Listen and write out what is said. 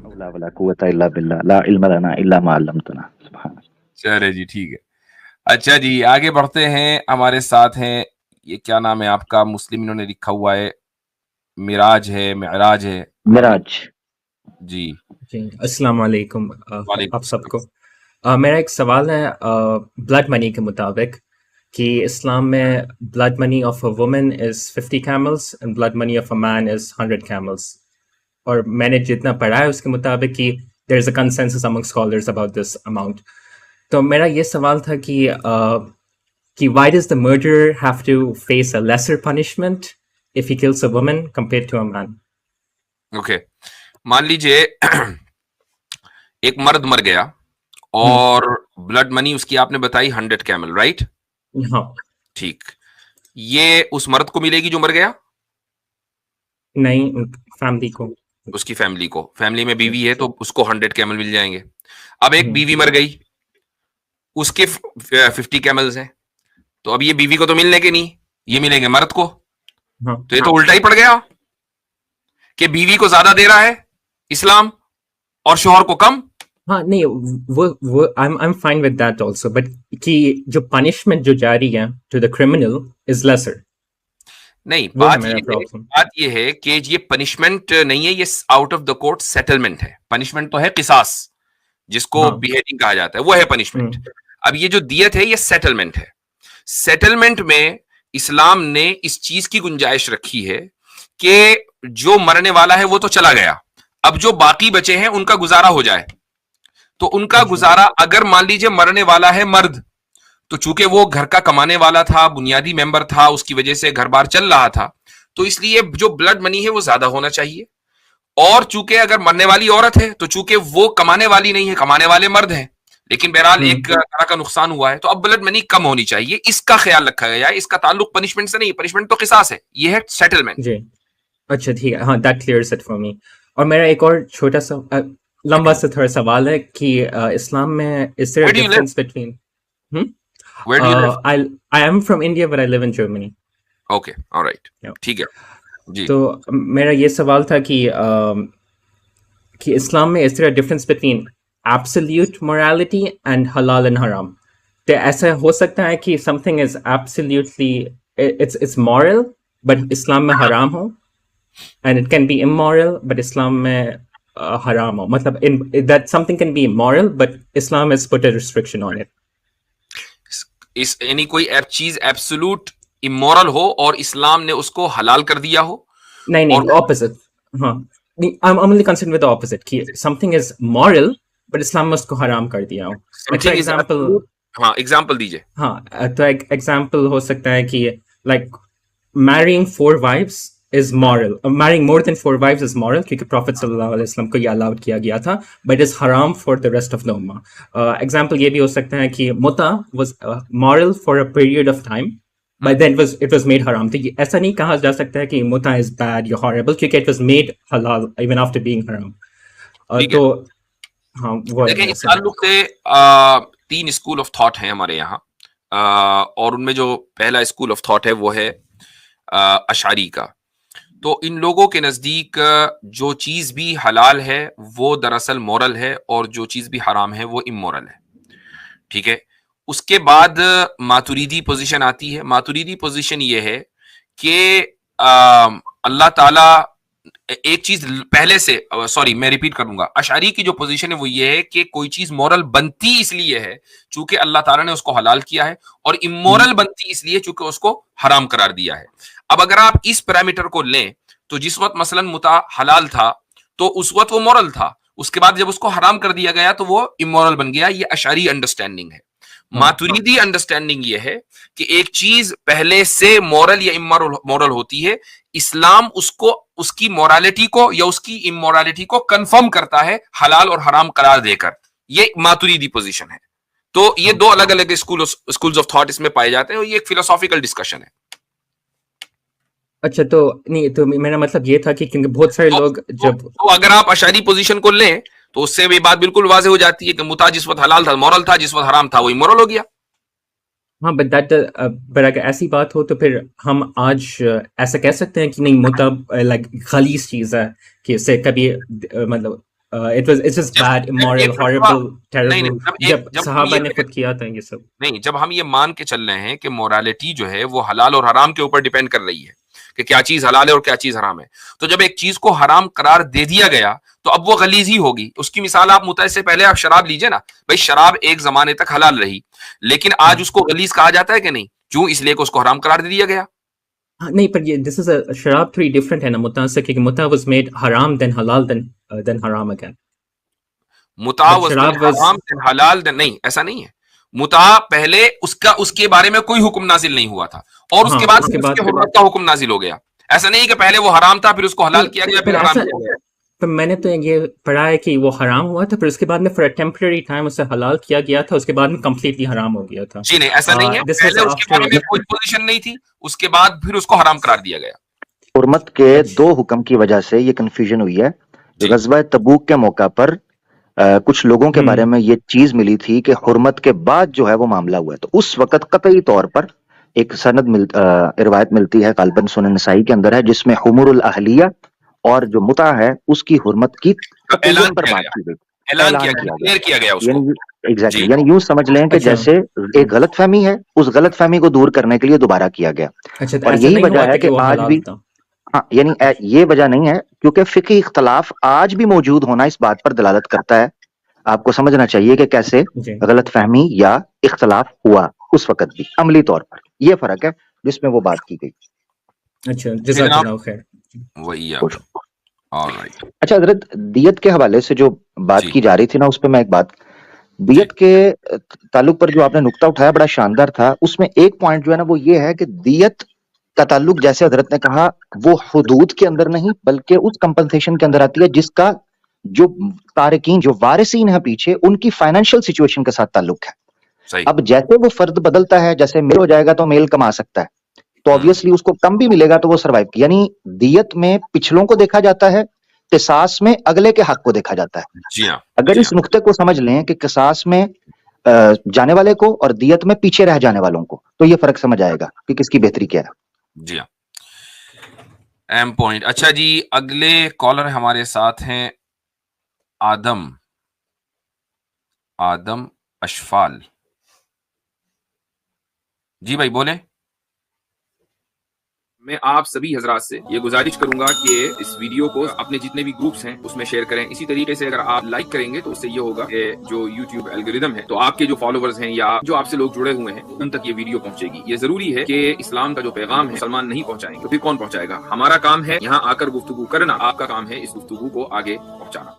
حول ولا قوة إلا بالله لا علم لنا إلا ما علمتنا سبحان اللہ. چلے جی ٹھیک ہے. اچھا جی آگے بڑھتے ہیں. ہمارے ساتھ ہیں یہ کیا نام ہے آپ کا؟ مسلم انہوں نے لکھا ہوا ہے معراج ہے معراج ہے معراج. جی. جی السلام علیکم وعلیکم آپ سب کو. میرا ایک سوال ہے بلڈ منی کے مطابق کہ اسلام میں blood money of a woman is 50 camels and blood money of a man is 100 camels. اور میں نے جتنا پڑھا ہے اس کے مطابق کہ there is a consensus among scholars about this amount. تو میرا یہ سوال تھا کہ why does the murder have to face a lesser punishment if he kills a woman compare to a man? Okay مان لیجئے ایک مرد مر گیا اور بلڈ منی اس کی آپ نے بتائی 100 camel رائٹ؟ ہاں ٹھیک. یہ اس مرد کو ملے گی جو مر گیا؟ نہیں، فیملی کو. اس کی فیملی کو. فیملی میں بیوی ہے تو اس کو 100 camel مل جائیں گے. اب ایک بیوی مر گئی اس کے 50 camels ہیں تو اب یہ بیوی کو تو ملنے کے نہیں، یہ ملیں گے مرد کو. تو یہ تو الٹا ہی پڑ گیا کہ بیوی کو زیادہ دے رہا ہے اسلام اور شوہر کو کم. ہاں نہیں وہ I'm fine with that also, but کہ جو پنشمنٹ جو جاری ہے to the criminal is lesser. نہیں بات یہ ہے کہ یہ پنشمنٹ نہیں ہے، یہ out of the court settlement ہے. پنشمنٹ تو ہے قصاص جس کو بیہیڈنگ کہا جاتا ہے، وہ ہے پنشمنٹ. اب یہ جو دیت ہے یہ سیٹلمنٹ ہے. سیٹلمنٹ میں اسلام نے اس چیز کی گنجائش رکھی ہے کہ جو مرنے والا ہے وہ تو چلا گیا، اب جو باقی بچے ہیں ان کا گزارا ہو جائے. تو ان کا گزارا اگر مان لیجیے مرنے والا ہے مرد تو چونکہ وہ گھر کا کمانے والا تھا، بنیادی ممبر تھا، اس کی وجہ سے گھر بار چل رہا تھا، تو اس لیے جو بلڈ منی ہے وہ زیادہ ہونا چاہیے. اور چونکہ اگر مرنے والی عورت ہے تو چونکہ وہ کمانے والی نہیں ہے، کمانے والے مرد ہیں، لیکن بہرحال ایک طرح کا نقصان ہوا ہے تو اب بلڈ منی کم ہونی چاہیے. اس کا خیال رکھا گیا ہے. اس کا تعلق پنشمنٹ سے نہیں، پنشمنٹ تو قصاص ہے، یہ ہے سیٹلمنٹ. جی اچھا ٹھیک ہے. ہاں that clears it for me. اور میرا ایک اور چھوٹا سا لمبا سا تھوڑا سوال ہے کہ اسلام میں is there a difference between Where do you live? I am from India but I live in Germany. Okay, all right. ٹھیک ہے جی. تو میرا یہ سوال تھا کہ اسلام میں is there a difference between absolute morality and halal and haram? تو ایسا ہو سکتا ہے کہ something is absolutely it's moral but اسلام میں حرام ہو and it can be immoral but اسلام میں حرام ہو، مطلب that something can be immoral but Islam has put a restriction on it. یعنی کوئی چیز ایبسولوٹ امورل ہو اور اسلام نے اس کو حلال کر دیا ہو؟ نہیں opposite. ہاں I'm only concerned with the opposite کہ something is moral but اسلام نے اس کو حرام کر دیا ہو. ہاں ایگزامپل دیجیے. ہاں تو ایک ایگزامپل ہو سکتا ہے کہ like marrying 4 wives is moral. Marrying more than 4 wives is moral کیونکہ Prophet صلی اللہ علیہ وسلم کو یہ الاؤڈ کیا گیا تھا but is haram for the rest of the ummah. Example یہ بھی ہو سکتا ہے کہ متع was moral for a period of time but then it was made haram. تو ایسا نہیں کہا جا سکتا ہے کہ متع is bad یا horrible کیونکہ it was made halal even after being haram. تو ہاں وہ دیکھیں اس تعلق سے 3 اسکول آف تھاٹ ہیں ہمارے یہاں اور ان میں جو پہلا اسکول آف تھاٹ ہے وہ ہے اشعری کا. تو ان لوگوں کے نزدیک جو چیز بھی حلال ہے وہ دراصل مورل ہے اور جو چیز بھی حرام ہے وہ امورل ہے. ٹھیک ہے. اس کے بعد ماتوریدی پوزیشن آتی ہے. ماتوریدی پوزیشن یہ ہے کہ اللہ تعالیٰ ایک چیز پہلے سے میں ریپیٹ کروں گا. اشعری کی جو پوزیشن ہے وہ یہ ہے کہ کوئی چیز مورل بنتی اس لیے ہے چونکہ اللہ تعالیٰ نے اس کو حلال کیا ہے اور امورل بنتی اس لیے چونکہ اس کو حرام قرار دیا ہے. اب اگر آپ اس پیرامیٹر کو لیں تو جس وقت مثلا متع حلال تھا تو اس وقت وہ مورل تھا، اس کے بعد جب اس کو حرام کر دیا گیا تو وہ امورل بن گیا. یہ اشعری انڈرسٹینڈنگ ہے. ماتوریدی انڈرسٹینڈنگ یہ ہے کہ ایک چیز پہلے سے مورل یا امورل ہوتی ہے، اسلام اس کو اس کی مورالٹی کو یا اس کی امورالٹی کو کنفرم کرتا ہے حلال اور حرام قرار دے کر. یہ ماتوریدی پوزیشن ہے. تو یہ 2 الگ الگ اسکولز آف تھاٹ اس میں پائے جاتے ہیں اور یہ ایک فلسافیکل ڈسکشن ہے. اچھا تو نہیں تو میرا مطلب یہ تھا کہ کیونکہ بہت سارے لوگ جب تو اگر آپ اشعری پوزیشن کو لیں تو اس سے بھی بات بالکل واضح ہو جاتی ہے کہ متع جس وقت حلال تھا مورل تھا، جس وقت حرام تھا وہ امورل ہو گیا. ہاں بٹ اگر ایسی بات ہو تو پھر ہم آج ایسا کہہ سکتے ہیں کہ نہیں متع لائک خلیص چیز ہے کہ اس سے کبھی مطلب it's just bad, immoral, horrible, terrible. جب صحابہ نے خود کیا تھا یہ سب. نہیں، جب ہم یہ مان کے چل رہے ہیں کہ مورالٹی جو ہے وہ حلال اور حرام کے اوپر ڈیپینڈ کر رہی ہے کہ کیا چیز حلال ہے اور کیا چیز حرام ہے، تو جب ایک چیز کو حرام قرار دے دیا گیا تو اب وہ غلیظ ہی ہوگی. اس کی مثال آپ متعد سے پہلے آپ شراب لیجئے نا، بھائی شراب ایک زمانے تک حلال رہی لیکن آج اس کو غلیظ کہا جاتا ہے کہ نہیں؟ کیوں؟ اس لیے کہ اس کو حرام قرار دے دیا گیا. نہیں، پر یہ دس از اے شراب تھوڑی ڈفرنٹ ہے نا متع سے، کہ متع واز میڈ حرام دین حلال دین حرام اگین. متع واز حرام دین حلال دین، نہیں ایسا نہیں ہے. متع پہلے اس کے بارے میں کوئی حکم نازل نہیں ہوا تھا اور اس کے بعد اس کے حرمت کا حکم نازل ہو گیا. ایسا نہیں کہ پہلے وہ حرام تھا پھر اس کو حلال کیا گیا پھر حرام کیا گیا. پر میں نے تو یہ پڑھا ہے کہ وہ حرام ہوا تھا پھر اس کے بعد میں فار اے ٹیمپرری ٹائم اسے حلال کیا گیا تھا، اس کے بعد میں کمپلیٹلی حرام ہو گیا تھا. جی نہیں، ایسا نہیں ہے. پہلے اس کے بارے میں کوئی پوزیشن نہیں تھی، اس کے بعد پھر اس کو حرام قرار دیا گیا. حرمت کے دو حکم کی وجہ سے یہ کنفیوژن ہوئی ہے. غزوہ تبوک کے موقع پر کچھ لوگوں کے بارے میں یہ چیز ملی تھی کہ حرمت کے بعد جو ہے وہ معاملہ ہوا ہے، تو اس وقت قطعی طور پر ایک سند روایت ملتی ہے غالباً سنن نسائی کے اندر ہے، جس میں حمر الاہلیہ اور جو متع ہے اس کی حرمت کی اعلان پر بات کی گئی، اعلان کیا گیا اس کو. ایگزیکٹلی، یعنی یوں سمجھ لیں کہ جیسے ایک غلط فہمی ہے، اس غلط فہمی کو دور کرنے کے لیے دوبارہ کیا گیا. اور یہی وجہ ہے کہ آج بھی یعنی یہ وجہ نہیں ہے، کیونکہ فقہی اختلاف آج بھی موجود ہونا اس بات پر دلالت کرتا ہے. آپ کو سمجھنا چاہیے کہ کیسے غلط فہمی یا اختلاف ہوا اس وقت بھی عملی طور پر. یہ فرق ہے جس میں وہ بات کی گئی. اچھا، جزاک اللہ خیر. وہی ہے. اچھا حضرت، دیت کے حوالے سے جو بات کی جا رہی تھی نا، اس پہ میں ایک بات، دیت کے تعلق پر جو آپ نے نقطہ اٹھایا بڑا شاندار تھا. اس میں ایک پوائنٹ جو ہے نا وہ یہ ہے کہ دیت کا تعلق جیسے حضرت نے کہا وہ حدود کے اندر نہیں بلکہ اس کمپنسیشن کے اندر آتی ہے جس کا جو تارکین جو وارثین ہیں پیچھے ان کی فائنینشیل سچویشن کے ساتھ تعلق ہے. اب جیسے وہ فرد بدلتا ہے، جیسے میل ہو جائے گا تو میل کما سکتا ہے، تو obviously اس کو کم بھی ملے گا تو وہ سروائیو کی. یعنی دیت میں پچھلوں کو دیکھا جاتا ہے، قصاص میں اگلے کے حق کو دیکھا جاتا ہے. اگر اس نقطے کو سمجھ لیں کہ قصاص میں جانے والے کو اور دیت میں پیچھے رہ جانے والوں کو، تو یہ فرق سمجھ آئے گا کہ کس کی بہتری کیا ہے. جی ہاں، اہم پوائنٹ. اچھا جی، اگلے کالر ہمارے ساتھ ہیں آدم اشفال. جی بھائی بولیں. میں آپ سبھی حضرات سے یہ گزارش کروں گا کہ اس ویڈیو کو اپنے جتنے بھی گروپس ہیں اس میں شیئر کریں. اسی طریقے سے اگر آپ لائک کریں گے تو اس سے یہ ہوگا کہ جو یوٹیوب الگوریدم ہے تو آپ کے جو فالوورز ہیں یا جو آپ سے لوگ جڑے ہوئے ہیں ان تک یہ ویڈیو پہنچے گی. یہ ضروری ہے کہ اسلام کا جو پیغام ہے مسلمان نہیں پہنچائیں گے تو پھر کون پہنچائے گا؟ ہمارا کام ہے یہاں آ کر گفتگو کرنا، آپ کا کام ہے اس گفتگو کو آگے پہنچانا.